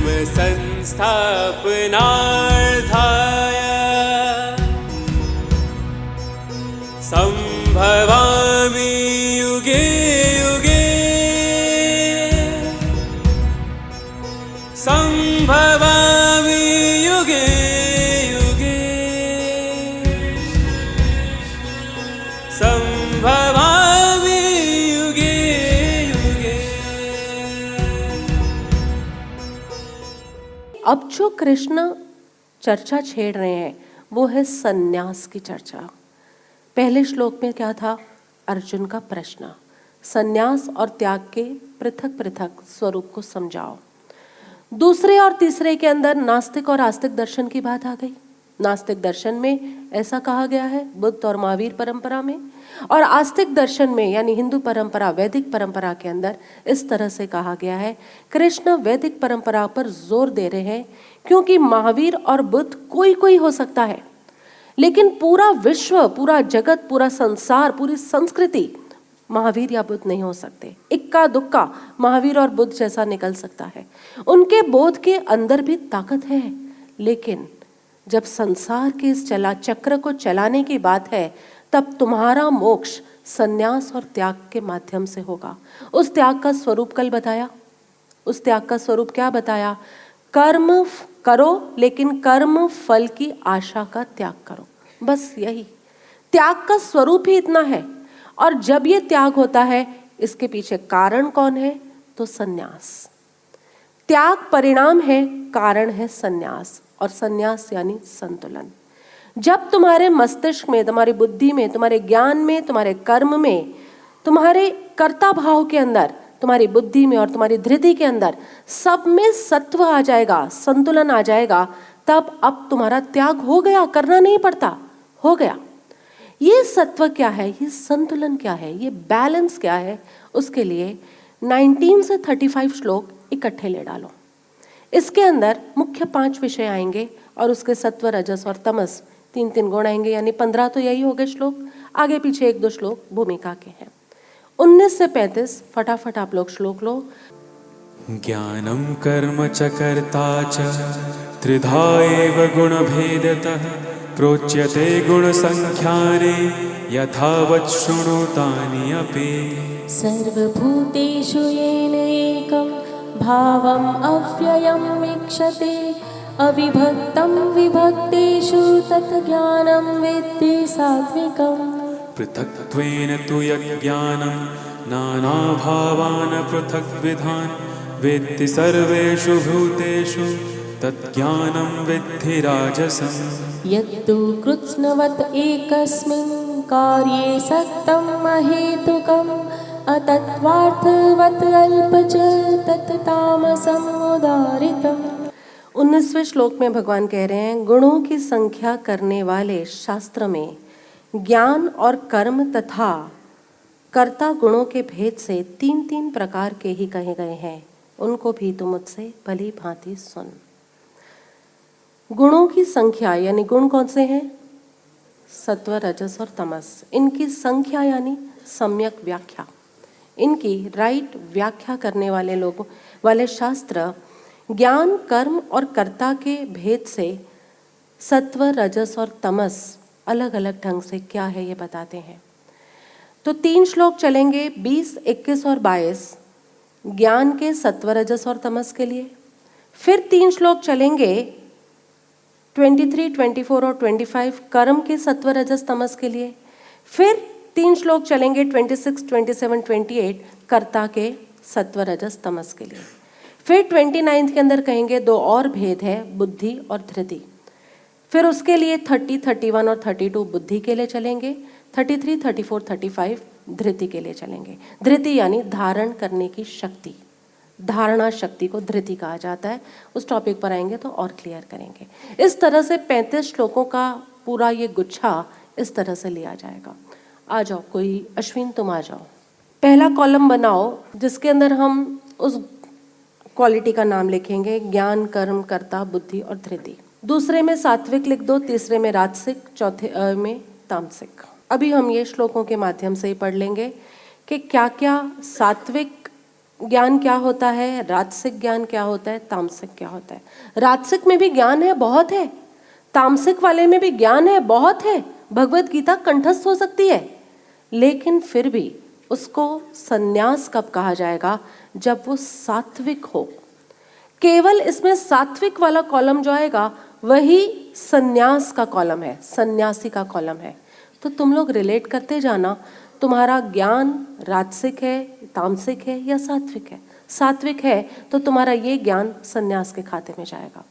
धर्म संस्थापनार्थाय संभवामि युगे युगे संभवामि युगे युगे संभवामि युगे युगे। अब जो कृष्ण चर्चा छेड़ रहे हैं वो है सन्यास की चर्चा। पहले श्लोक में क्या था? अर्जुन का प्रश्न, सन्यास और त्याग के पृथक पृथक स्वरूप को समझाओ। दूसरे और तीसरे के अंदर नास्तिक और आस्तिक दर्शन की बात आ गई। नास्तिक दर्शन में ऐसा कहा गया है बुद्ध और महावीर परंपरा में, और आस्तिक दर्शन में यानी हिंदू परंपरा वैदिक परंपरा के अंदर इस तरह से कहा गया है। कृष्ण वैदिक परंपरा पर जोर दे रहे हैं क्योंकि महावीर और बुद्ध कोई कोई हो सकता है, लेकिन पूरा विश्व, पूरा जगत, पूरा संसार, पूरी संस्कृति महावीर या बुद्ध नहीं हो सकते। इक्का दुक्का महावीर और बुद्ध जैसा निकल सकता है। उनके बोध के अंदर भी ताकत है, लेकिन जब संसार के इस चक्र को चलाने की बात है तब तुम्हारा मोक्ष सन्यास और त्याग के माध्यम से होगा। उस त्याग का स्वरूप कल बताया। उस त्याग का स्वरूप क्या बताया? कर्म करो लेकिन कर्म फल की आशा का त्याग करो, बस यही त्याग का स्वरूप ही इतना है। और जब ये त्याग होता है इसके पीछे कारण कौन है? तो सन्यास। त्याग परिणाम है, कारण है सन्यास, और सन्यास यानी संतुलन। जब तुम्हारे मस्तिष्क में, तुम्हारी बुद्धि में, तुम्हारे ज्ञान में, तुम्हारे कर्म में, तुम्हारे कर्ता भाव के अंदर, तुम्हारी बुद्धि में और तुम्हारी धृति के अंदर सब में सत्व आ जाएगा, संतुलन आ जाएगा, तब अब तुम्हारा त्याग हो गया, करना नहीं पड़ता, हो गया। ये सत्व क्या है? ये संतुलन क्या है? ये बैलेंस क्या है? उसके लिए 19 से 35 श्लोक इकट्ठे ले डालो। इसके अंदर मुख्य 5 विषय आएंगे और उसके सत्व, रजस और तमस 3-3 गुण आएंगे, यानी 15 तो यही हो गए श्लोक। आगे पीछे 1-2 श्लोक भूमिका के हैं। 19 से 35 फटाफट आप लोग श्लोक लो। ज्ञानं कर्म च कर्ता च त्रिधा एव गुणभेदतः प्रोच्यते गुणसंख्याने यथावत् शृणुतानि अपि। सर्वभूतेषु येनैकं भावम् अव्ययम् ईक्षते अविभक्तं विभक्तेषु तत् ज्ञानं विद्धि सात्विकम्। पृथक्त्वेन तु यज्ञानं नानाभावान् पृथग्विधान् वेत्ति सर्वेषु भूतेषु तज्ज्ञानं विद्धि राजसम्। यत्तु कृत्स्नवत् एकस्मिन् कार्ये सक्तं अहेतुकम् अतत्त्वार्थवत् अल्पच तत् तामसम् उदारितम्। 19वें श्लोक में भगवान कह रहे हैं, गुणों की संख्या करने वाले शास्त्र में ज्ञान और कर्म तथा कर्ता गुणों के भेद से 3-3 प्रकार के ही कहे गए हैं, उनको भी तुम मुझसे भली भांति सुन। गुणों की संख्या यानी गुण कौन से हैं? सत्व, रजस और तमस। इनकी संख्या यानी सम्यक व्याख्या, इनकी राइट व्याख्या करने वाले लोगों वाले शास्त्र ज्ञान, कर्म और कर्ता के भेद से सत्व, रजस और तमस अलग अलग ढंग से क्या है ये बताते हैं। तो 3 श्लोक चलेंगे 20, 21 और 22 ज्ञान के सत्व, रजस और तमस के लिए। फिर 3 श्लोक चलेंगे 23, 24 और 25 कर्म के सत्व, रजस, तमस के लिए। फिर 3 श्लोक चलेंगे 26, 27, 28 कर्ता के सत्व, रजस, तमस के लिए। फिर 29 के अंदर कहेंगे 2 और भेद है, बुद्धि और धृति। फिर उसके लिए 30, 31 और 32 बुद्धि के लिए चलेंगे। 33, 34, 35 धृति के लिए चलेंगे। धृति यानी धारण करने की शक्ति, धारणा शक्ति को धृति कहा जाता है। उस टॉपिक पर आएंगे तो और क्लियर करेंगे। इस तरह से 35 श्लोकों का पूरा ये गुच्छा इस तरह से लिया जाएगा। आ जाओ, कोई अश्विन तुम आ जाओ। पहला कॉलम बनाओ जिसके अंदर हम उस क्वालिटी का नाम लिखेंगे, ज्ञान, कर्म, कर्ता, बुद्धि और धृति। दूसरे में सात्विक लिख दो, तीसरे में राजसिक, चौथे में तामसिक। अभी हम ये श्लोकों के माध्यम से ही पढ़ लेंगे कि क्या क्या सात्विक ज्ञान क्या होता है, राजसिक ज्ञान क्या होता है, तामसिक क्या होता है। राजसिक में भी ज्ञान है, बहुत है। तामसिक वाले में भी ज्ञान है, बहुत है। भगवत गीता कंठस्थ हो सकती है, लेकिन फिर भी उसको संन्यास कब कहा जाएगा, जब वो सात्विक हो। केवल इसमें सात्विक वाला कॉलम जो आएगा वही संन्यास का कॉलम है, सन्यासी का कॉलम है। तो तुम लोग रिलेट करते जाना, तुम्हारा ज्ञान राजसिक है, तामसिक है या सात्विक है। सात्विक है तो तुम्हारा ये ज्ञान संन्यास के खाते में जाएगा।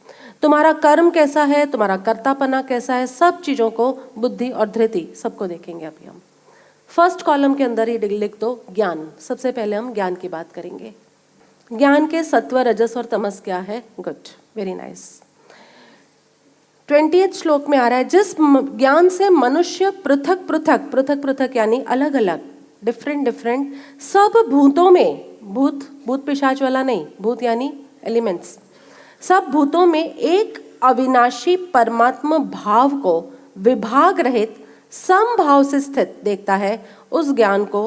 तुम्हारा कर्म कैसा है, तुम्हारा कर्तापना कैसा है, सब चीज़ों को बुद्धि और धृति सबको देखेंगे अभी हम। फर्स्ट कॉलम के अंदर ही लिख दो ज्ञान। सबसे पहले हम ज्ञान की बात करेंगे। ज्ञान के सत्व, रजस और तमस क्या है। Good, very nice. 20वें श्लोक में आ रहा है, जिस ज्ञान से मनुष्य पृथक पृथक, पृथक पृथक यानी अलग अलग, डिफरेंट डिफरेंट, सब भूतों में, भूत भूत पिशाच वाला नहीं, भूत यानी एलिमेंट्स, सब भूतों में एक अविनाशी परमात्मा भाव को विभाग रहित समभाव से स्थित देखता है, उस ज्ञान को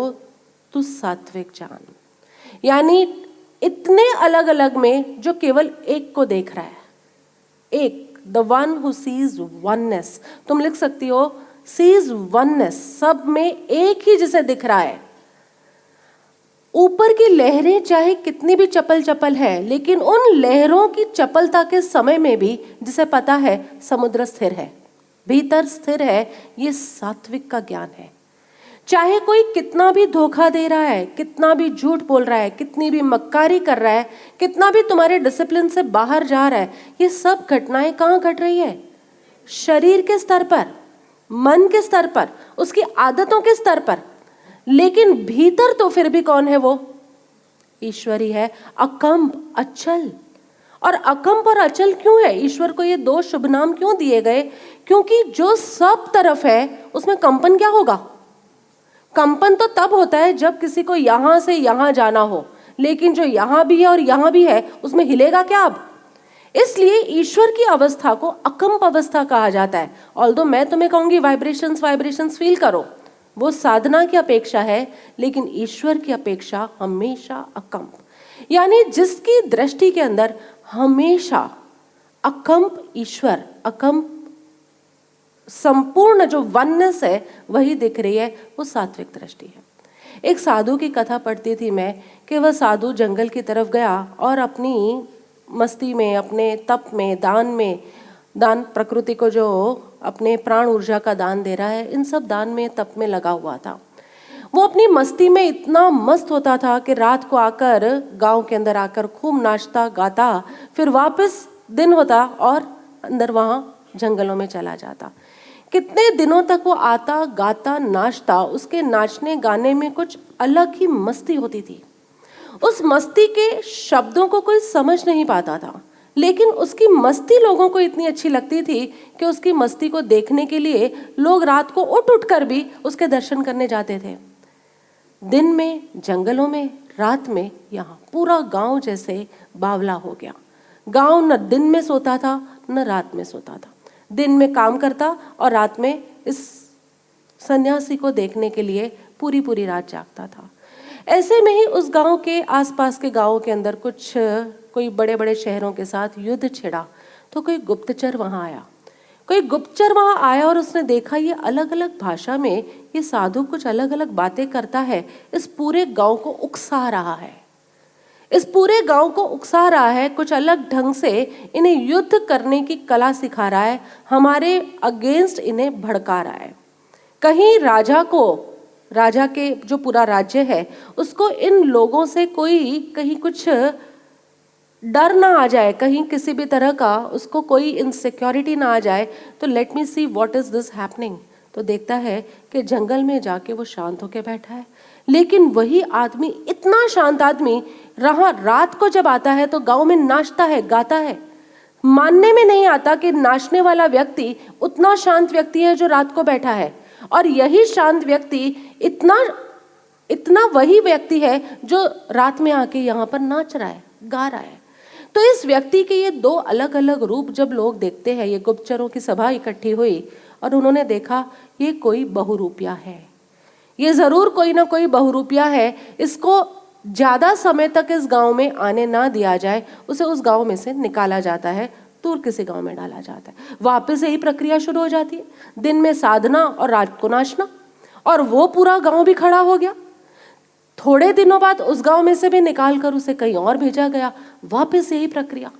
तू सात्विक जान। यानी इतने अलग अलग में जो केवल एक को देख रहा है, एक, the one who seize oneness. तुम लिख सकती हो सीज वननेस, सब में एक ही जिसे दिख रहा है। ऊपर की लहरें चाहे कितनी भी चपल चपल है, लेकिन उन लहरों की चपलता के समय में भी जिसे पता है समुद्र स्थिर है, भीतर स्थिर है, ये सात्विक का ज्ञान है। चाहे कोई कितना भी धोखा दे रहा है, कितना भी झूठ बोल रहा है, कितनी भी मक्कारी कर रहा है, कितना भी तुम्हारे डिसिप्लिन से बाहर जा रहा है, ये सब घटनाएं कहाँ घट रही है, शरीर के स्तर पर, मन के स्तर पर, उसकी आदतों के स्तर पर। लेकिन भीतर तो फिर भी कौन है, वो ईश्वरी है, अकंप अचल। और अकंप और अचल क्यों है, ईश्वर को ये दो शुभ नाम क्यों दिए गए, क्योंकि जो सब तरफ है उसमें कंपन क्या होगा, कंपन तो तब होता है जब किसी को यहां से यहां जाना हो, लेकिन जो यहां भी है और यहां भी है उसमें हिलेगा क्या अब। इसलिए ईश्वर की अवस्था को अकंप अवस्था कहा जाता है। ऑल्दो मैं तुम्हें कहूंगी वाइब्रेशंस वाइब्रेशंस फील करो, वो साधना की अपेक्षा है, लेकिन ईश्वर की अपेक्षा हमेशा अकंप। यानी जिसकी दृष्टि के अंदर हमेशा अकंप ईश्वर, अकंप संपूर्ण जो वननेस है वही दिख रही है, वो सात्विक दृष्टि है। एक साधु की कथा पढ़ती थी मैं कि वह साधु जंगल की तरफ गया और अपनी मस्ती में, अपने तप में, दान प्रकृति को जो अपने प्राण ऊर्जा का दान दे रहा है, इन सब दान में, तप में लगा हुआ था। वो अपनी मस्ती में इतना मस्त होता था कि रात को आकर, गांव के अंदर आकर खूब नाचता गाता, फिर वापस दिन होता और अंदर वहाँ जंगलों में चला जाता। कितने दिनों तक वो आता गाता नाचता, उसके नाचने गाने में कुछ अलग ही मस्ती होती थी। उस मस्ती के शब्दों को कोई समझ नहीं पाता था, लेकिन उसकी मस्ती लोगों को इतनी अच्छी लगती थी कि उसकी मस्ती को देखने के लिए लोग रात को उठ उठ कर भी उसके दर्शन करने जाते थे। दिन में जंगलों में, रात में यहाँ, पूरा गांव जैसे बावला हो गया। गांव न दिन में सोता था न रात में सोता था, दिन में काम करता और रात में इस सन्यासी को देखने के लिए पूरी पूरी रात जागता था। ऐसे में ही उस गांव के आसपास के गांवों के अंदर कोई बड़े बड़े शहरों के साथ युद्ध छिड़ा, तो कोई गुप्तचर वहाँ आया और उसने देखा ये अलग अलग भाषा में ये साधु कुछ अलग अलग बातें करता है, इस पूरे गांव को उकसा रहा है, इस पूरे गांव को उकसा रहा है, कुछ अलग ढंग से इन्हें युद्ध करने की कला सिखा रहा है, हमारे अगेंस्ट इन्हें भड़का रहा है। कहीं राजा के जो पूरा राज्य है उसको इन लोगों से कहीं कुछ डर ना आ जाए, कहीं किसी भी तरह का उसको कोई इनसिक्योरिटी ना आ जाए, तो let me see what is this happening. तो देखता है कि जंगल में जाके वो शांत होकर बैठा है, लेकिन वही आदमी, इतना शांत आदमी रात को जब आता है तो गांव में नाचता है, गाता है। मानने में नहीं आता कि नाचने वाला व्यक्ति उतना शांत व्यक्ति है जो रात को बैठा है, और यही शांत व्यक्ति इतना वही व्यक्ति है जो रात में आके यहाँ पर नाच रहा है, गा रहा है। तो इस व्यक्ति के ये दो अलग अलग रूप जब लोग देखते हैं, ये गुप्तचरों की सभा इकट्ठी हुई और उन्होंने देखा ये कोई बहुरूपिया है, ये जरूर कोई ना कोई बहुरूपिया है, इसको ज़्यादा समय तक इस गांव में आने ना दिया जाए, उसे उस गांव में से निकाला जाता है, दूर किसी गांव में डाला जाता है। वापस यही प्रक्रिया शुरू हो जाती है, दिन में साधना और रात को नाचना, और वो पूरा गांव भी खड़ा हो गया। थोड़े दिनों बाद उस गांव में से भी निकाल कर उसे कहीं और भेजा गया, वापस यही प्रक्रिया।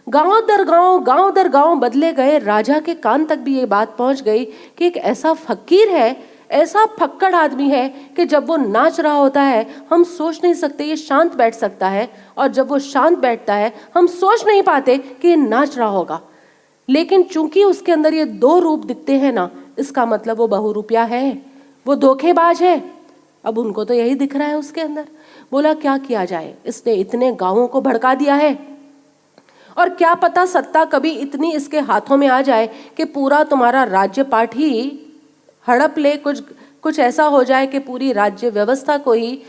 गांव दर गांव बदले गए। राजा के कान तक भी ये बात पहुंच गई कि एक ऐसा फकीर है, ऐसा फक्कड़ आदमी है कि जब वो नाच रहा होता है हम सोच नहीं सकते ये शांत बैठ सकता है, और जब वो शांत बैठता है हम सोच नहीं पाते कि ये नाच रहा होगा। लेकिन चूंकि उसके अंदर ये दो रूप दिखते हैं ना, इसका मतलब वो बहुरूपिया है, वो धोखेबाज है। अब उनको तो यही दिख रहा है उसके अंदर। बोला क्या किया जाए, इसने इतने गांवों को भड़का दिया है, और क्या पता सत्ता कभी इतनी इसके हाथों में आ जाए कि पूरा तुम्हारा राज्य पाठ ही हड़प ले, कुछ ऐसा हो जाए कि पूरी राज्य व्यवस्था को ही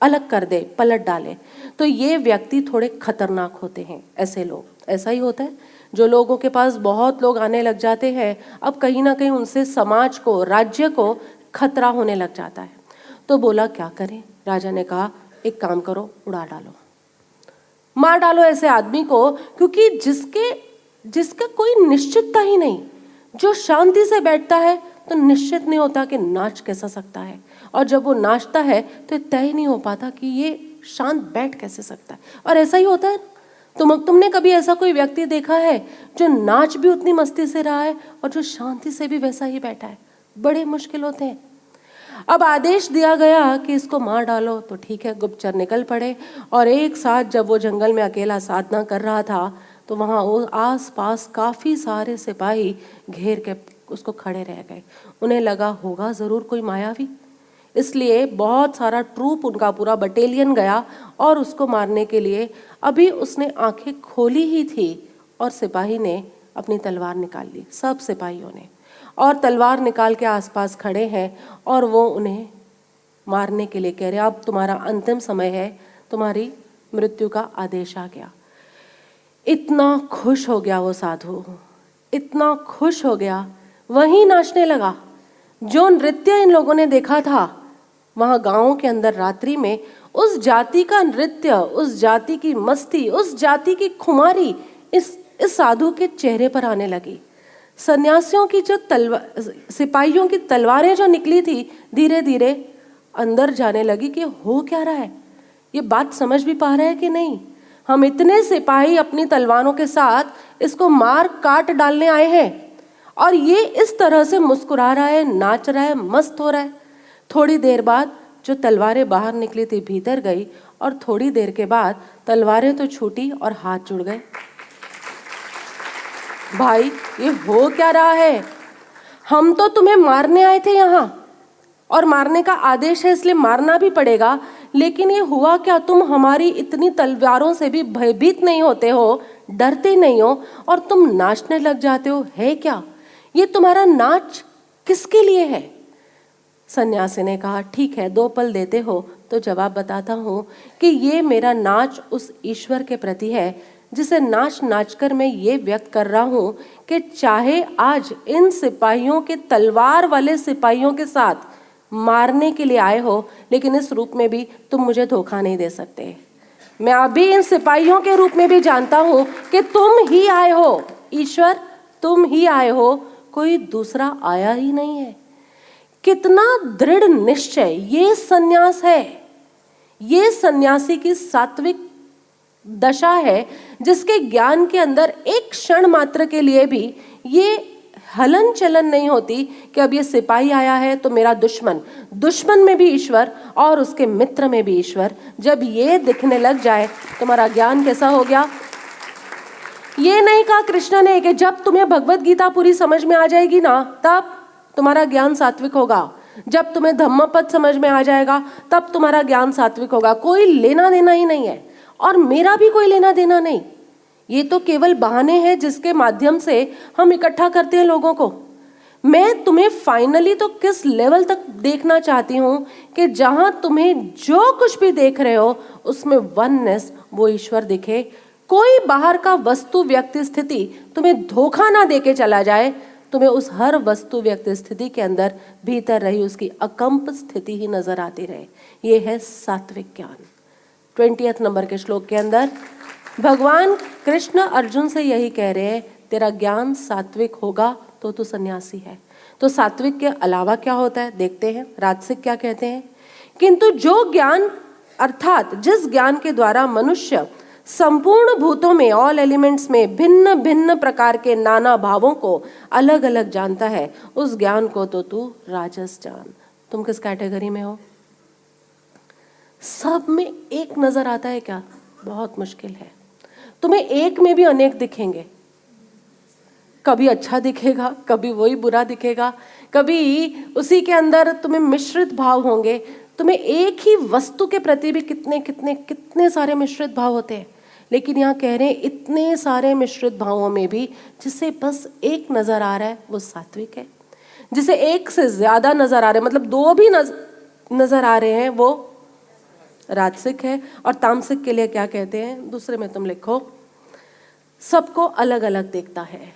अलग कर दे, पलट डाले। तो ये व्यक्ति थोड़े खतरनाक होते हैं, ऐसे लोग। ऐसा ही होता है, जो लोगों के पास बहुत लोग आने लग जाते हैं, अब कहीं ना कहीं उनसे समाज को, राज्य को खतरा होने लग जाता है। तो बोला क्या करें। राजा ने कहा एक काम करो, उड़ा डालो, मार डालो ऐसे आदमी को, क्योंकि जिसका कोई निश्चितता ही नहीं, जो शांति से बैठता है तो निश्चित नहीं होता कि नाच कैसा सकता है, और जब वो नाचता है तो तय नहीं हो पाता कि ये शांत बैठ कैसे सकता है। और ऐसा ही होता है। तुमने कभी ऐसा कोई व्यक्ति देखा है जो नाच भी उतनी मस्ती से रहा है और जो शांति से भी वैसा ही बैठा है? बड़े मुश्किल होते हैं। अब आदेश दिया गया कि इसको मार डालो, तो ठीक है, गुप्तचर निकल पड़े, और एक साथ जब वो जंगल में अकेला साधना कर रहा था तो वहाँ आस पास काफ़ी सारे सिपाही घेर के उसको खड़े रह गए। उन्हें लगा होगा ज़रूर कोई मायावी, इसलिए बहुत सारा ट्रूप, उनका पूरा बटालियन गया और उसको मारने के लिए। अभी उसने आंखें खोली ही थी और सिपाही ने अपनी तलवार निकाल ली, सब सिपाहियों ने, और तलवार निकाल के आसपास खड़े हैं, और वो उन्हें मारने के लिए कह रहे, अब तुम्हारा अंतिम समय है, तुम्हारी मृत्यु का आदेश आ गया। इतना खुश हो गया वो साधु, इतना खुश हो गया, वहीं नाचने लगा। जो नृत्य इन लोगों ने देखा था वहाँ गाँव के अंदर रात्रि में, उस जाति का नृत्य, उस जाति की मस्ती, उस जाति की खुमारी इस साधु के चेहरे पर आने लगी। सन्यासियों की जो सिपाहियों की तलवारें जो निकली थी, धीरे धीरे अंदर जाने लगी कि हो क्या रहा है, ये बात समझ भी पा रहा है कि नहीं। हम इतने सिपाही अपनी तलवारों के साथ इसको मार काट डालने आए हैं, और ये इस तरह से मुस्कुरा रहा है, नाच रहा है, मस्त हो रहा है। थोड़ी देर बाद जो तलवारें बाहर निकली थी भीतर गई, और थोड़ी देर के बाद तलवारें तो छूटी और हाथ जुड़ गए। भाई ये हो क्या रहा है, हम तो तुम्हें मारने आए थे यहाँ, और मारने का आदेश है इसलिए मारना भी पड़ेगा, लेकिन ये हुआ क्या, तुम हमारी इतनी तलवारों से भी भयभीत नहीं होते हो, डरते नहीं हो, और तुम नाचने लग जाते हो, है क्या ये तुम्हारा नाच किसके लिए है? सन्यासी ने कहा ठीक है, 2 पल देते हो तो जवाब बताता हूँ कि ये मेरा नाच उस ईश्वर के प्रति है, जिसे नाच नाच कर मैं ये व्यक्त कर रहा हूँ कि चाहे आज इन सिपाहियों के, तलवार वाले सिपाहियों के साथ मारने के लिए आए हो, लेकिन इस रूप में भी तुम मुझे धोखा नहीं दे सकते। मैं अभी इन सिपाहियों के रूप में भी जानता हूँ कि तुम ही आए हो, ईश्वर तुम ही आए हो, कोई दूसरा आया ही नहीं है। कितना दृढ़ निश्चय ये सन्यास है, ये सन्यासी की सात्विक दशा है, जिसके ज्ञान के अंदर एक क्षण मात्र के लिए भी ये हलन चलन नहीं होती कि अब ये सिपाही आया है तो मेरा दुश्मन, दुश्मन में भी ईश्वर और उसके मित्र में भी ईश्वर। जब ये दिखने लग जाए तुम्हारा ज्ञान कैसा हो गया। ये नहीं कहा कृष्ण ने कि जब तुम्हें भगवत गीता पूरी समझ में आ जाएगी ना, तब तुम्हारा ज्ञान सात्विक होगा, जब तुम्हें धम्मपद समझ में आ जाएगा तब तुम्हारा ज्ञान सात्विक होगा। कोई लेना देना ही नहीं है, और मेरा भी कोई लेना देना नहीं। ये तो केवल बहाने हैं जिसके माध्यम से हम इकट्ठा करते हैं लोगों को। मैं तुम्हें फाइनली तो किस लेवल तक देखना चाहती हूँ कि जहां तुम्हें जो कुछ भी देख रहे हो उसमें वननेस, वो ईश्वर दिखे। कोई बाहर का वस्तु व्यक्ति स्थिति तुम्हें धोखा ना देके चला जाए, तुम्हें उस हर वस्तु व्यक्ति स्थिति के अंदर भीतर रही उसकी अकंप स्थिति ही नजर आती रहे। ये है सात्विक ज्ञान। 20 नंबर के श्लोक के अंदर भगवान कृष्ण अर्जुन से यही कह रहे हैं, तेरा ज्ञान सात्विक होगा तो तू सन्यासी है। तो सात्विक के अलावा क्या होता है देखते हैं, राजसिक क्या कहते हैं। किंतु जो ज्ञान अर्थात जिस ज्ञान के द्वारा मनुष्य संपूर्ण भूतों में, ऑल एलिमेंट्स में भिन्न भिन्न प्रकार के नाना भावों को अलग अलग जानता है, उस ज्ञान को तो तू राजस जान। तुम किस कैटेगरी में हो? सब में एक नजर आता है क्या? बहुत मुश्किल है। तुम्हें एक में भी अनेक दिखेंगे, कभी अच्छा दिखेगा, कभी वही बुरा दिखेगा, कभी उसी के अंदर तुम्हें मिश्रित भाव होंगे। तुम्हें एक ही वस्तु के प्रति भी कितने कितने कितने सारे मिश्रित भाव होते हैं, लेकिन यहाँ कह रहे हैं इतने सारे मिश्रित भावों में भी जिसे बस एक नजर आ रहा है वो सात्विक है। जिसे एक से ज्यादा नजर आ रहे हैं, मतलब दो भी नजर आ रहे हैं, वो राजसिक है। और तामसिक के लिए क्या कहते हैं, दूसरे में तुम लिखो, सबको अलग अलग देखता है।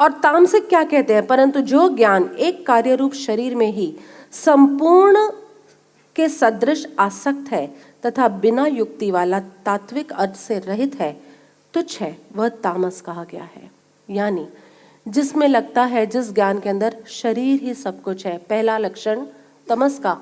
और तामसिक क्या कहते हैं, परंतु जो ज्ञान एक कार्य रूप शरीर में ही संपूर्ण के सदृश आसक्त है तथा बिना युक्ति वाला तात्विक अर्थ से रहित है, तुच्छ है, वह तामस कहा गया है। यानी जिसमें लगता है, जिस ज्ञान के अंदर शरीर ही सब कुछ है, पहला लक्षण तमस का।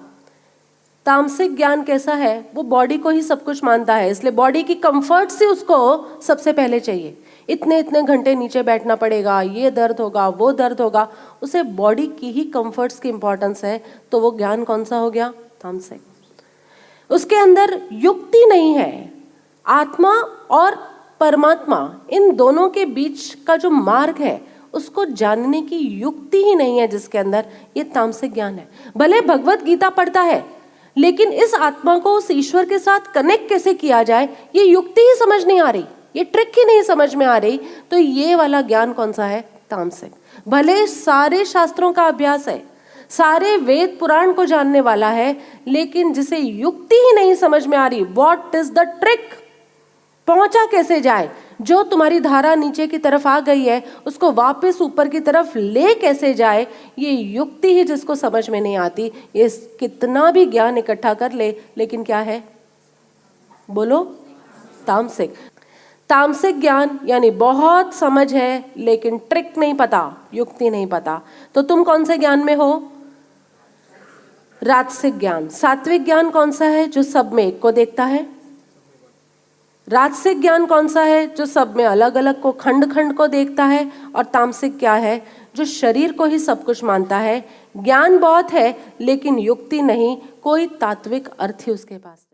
तामसिक ज्ञान कैसा है, वो बॉडी को ही सब कुछ मानता है, इसलिए बॉडी की कंफर्ट से उसको सबसे पहले चाहिए। इतने इतने घंटे नीचे बैठना पड़ेगा, ये दर्द होगा, वो दर्द होगा, उसे बॉडी की ही कंफर्ट्स की इंपॉर्टेंस है। तो वो ज्ञान कौन सा हो गया? तामसिक। उसके अंदर युक्ति नहीं है। आत्मा और परमात्मा, इन दोनों के बीच का जो मार्ग है उसको जानने की युक्ति ही नहीं है जिसके अंदर, ये तामसिक ज्ञान है। भले भगवत गीता पढ़ता है, लेकिन इस आत्मा को उस ईश्वर के साथ कनेक्ट कैसे किया जाए, ये युक्ति ही समझ नहीं आ रही, ये ट्रिक ही नहीं समझ में आ रही। तो ये वाला ज्ञान कौन सा है? तामसिक। भले सारे शास्त्रों का अभ्यास है, सारे वेद पुराण को जानने वाला है, लेकिन जिसे युक्ति ही नहीं समझ में आ रही, व्हाट इज द ट्रिक, पहुंचा कैसे जाए, जो तुम्हारी धारा नीचे की तरफ आ गई है उसको वापस ऊपर की तरफ ले कैसे जाए, ये युक्ति ही जिसको समझ में नहीं आती, ये कितना भी ज्ञान इकट्ठा कर ले, लेकिन क्या है? बोलो, तामसिक। तामसिक ज्ञान यानी बहुत समझ है लेकिन ट्रिक नहीं पता, युक्ति नहीं पता। तो तुम कौन से ज्ञान में हो? राजसिक ज्ञान। सात्विक ज्ञान कौन सा है? जो सब में एक को देखता है। राजसिक ज्ञान कौन सा है? जो सब में अलग अलग को, खंड खंड को देखता है। और तामसिक क्या है? जो शरीर को ही सब कुछ मानता है, ज्ञान बहुत है लेकिन युक्ति नहीं, कोई तात्विक अर्थ ही उसके पास नहीं।